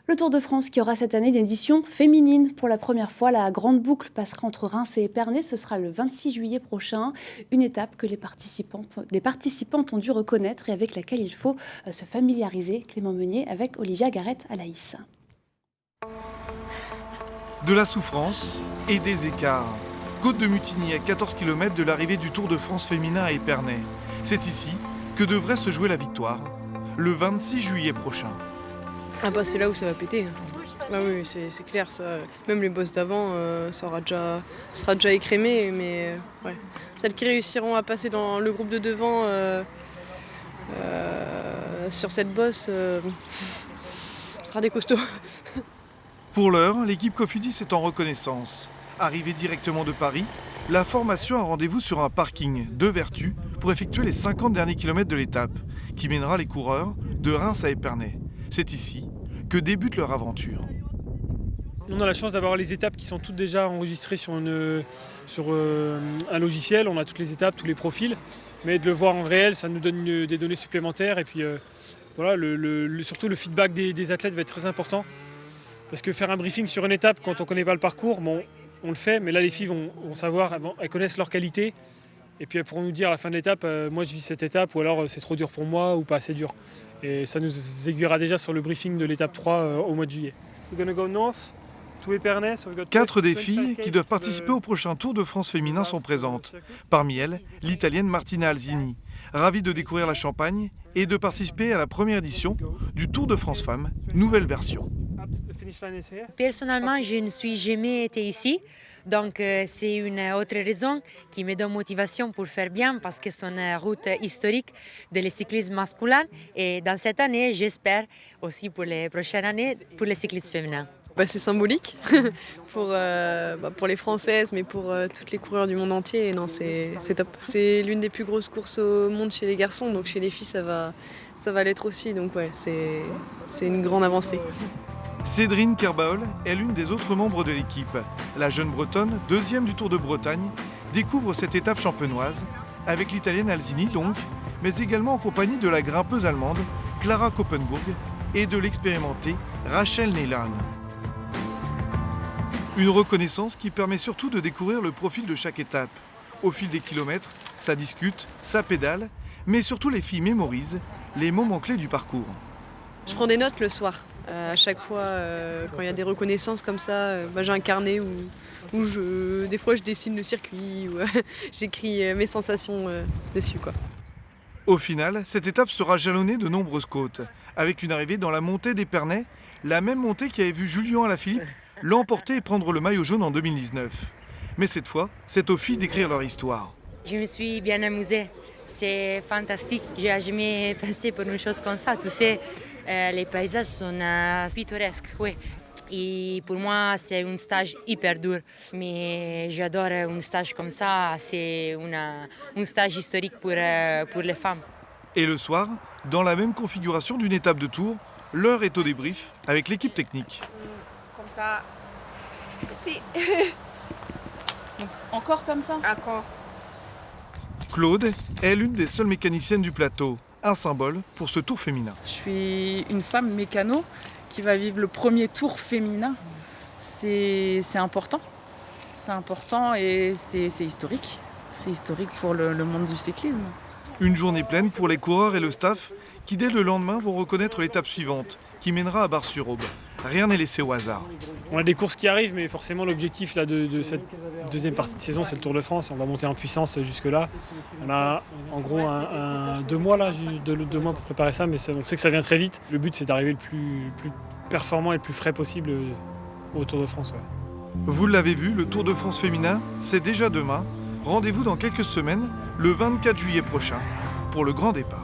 Le Tour de France qui aura cette année une édition féminine. Pour la première fois, la grande boucle passera entre Reims et Épernay. Ce sera le 26 juillet prochain. Une étape que les participantes ont dû reconnaître et avec laquelle il faut se familiariser. Clément Meunier avec Olivia Garrett-Alaïs. De la souffrance et des écarts. Côte de Mutigny, à 14 km de l'arrivée du Tour de France féminin à Épernay. C'est ici que devrait se jouer la victoire, le 26 juillet prochain. Ah bah c'est là où ça va péter. Ah oui, c'est clair, ça. Même les bosses d'avant, ça sera déjà écrémé, mais ouais. Celles qui réussiront à passer dans le groupe de devant sur cette bosse, ce sera des costauds. Pour l'heure, l'équipe Cofidis est en reconnaissance. Arrivée directement de Paris, la formation a rendez-vous sur un parking de Vertu pour effectuer les 50 derniers kilomètres de l'étape, qui mènera les coureurs de Reims à Épernay. C'est ici que débute leur aventure. On a la chance d'avoir les étapes qui sont toutes déjà enregistrées sur un logiciel. On a toutes les étapes, tous les profils. Mais de le voir en réel, ça nous donne des données supplémentaires. Et puis voilà, surtout le feedback des athlètes va être très important. Parce que faire un briefing sur une étape quand on ne connaît pas le parcours, bon, on le fait. Mais là, les filles vont savoir, elles connaissent leurs qualités. Et puis elles pourront nous dire à la fin de l'étape, moi je vis cette étape, ou alors c'est trop dur pour moi, ou pas assez dur. Et ça nous aiguillera déjà sur le briefing de l'étape 3 au mois de juillet. 4 des filles qui doivent participer au prochain Tour de France féminin sont présentes. Parmi elles, l'Italienne Martina Alzini, ravie de découvrir la Champagne et de participer à la première édition du Tour de France Femmes, nouvelle version. Personnellement, je ne suis jamais été ici. Donc c'est une autre raison qui me donne motivation pour faire bien parce que c'est une route historique de cyclisme masculin et dans cette année, j'espère aussi pour les prochaines années pour le cyclisme féminin. C'est symbolique pour les Françaises, mais pour toutes les coureurs du monde entier. Non, c'est top. C'est l'une des plus grosses courses au monde chez les garçons, donc chez les filles, ça va l'être aussi. Donc ouais, c'est une grande avancée. Cédrine Kerbaol est l'une des autres membres de l'équipe. La jeune Bretonne, deuxième du Tour de Bretagne, découvre cette étape champenoise, avec l'Italienne Alzini donc, mais également en compagnie de la grimpeuse allemande Clara Koppenburg et de l'expérimentée Rachel Neylan. Une reconnaissance qui permet surtout de découvrir le profil de chaque étape. Au fil des kilomètres, ça discute, ça pédale, mais surtout les filles mémorisent les moments clés du parcours. Je prends des notes le soir. À chaque fois, quand il y a des reconnaissances comme ça, j'ai un carnet où des fois je dessine le circuit, ou j'écris mes sensations dessus, quoi. Au final, cette étape sera jalonnée de nombreuses côtes, avec une arrivée dans la montée d'Épernay, la même montée qui avait vu Julien Alaphilippe l'emporter et prendre le maillot jaune en 2019. Mais cette fois, c'est aux filles d'écrire leur histoire. Je me suis bien amusée. C'est fantastique. Je n'ai jamais pensé pour une chose comme ça. Tu sais, les paysages sont pittoresques, oui. Et pour moi, c'est un stage hyper dur. Mais j'adore un stage comme ça. C'est un stage historique pour les femmes. Et le soir, dans la même configuration d'une étape de Tour, l'heure est au débrief avec l'équipe technique. Comme ça. Encore comme ça? Encore. Claude est l'une des seules mécaniciennes du plateau, un symbole pour ce tour féminin. Je suis une femme mécano qui va vivre le premier tour féminin. C'est important. C'est important et c'est historique. C'est historique pour le monde du cyclisme. Une journée pleine pour les coureurs et le staff qui dès le lendemain vont reconnaître l'étape suivante, qui mènera à Bar-sur-Aube. Rien n'est laissé au hasard. On a des courses qui arrivent, mais forcément l'objectif là, de cette deuxième partie de saison, c'est le Tour de France. On va monter en puissance jusque-là. On a en gros 2 mois, là, 2 mois pour préparer ça, mais on sait que ça vient très vite. Le but, c'est d'arriver le plus performant et le plus frais possible au Tour de France. Ouais. Vous l'avez vu, le Tour de France féminin, c'est déjà demain. Rendez-vous dans quelques semaines, le 24 juillet prochain, pour le grand départ.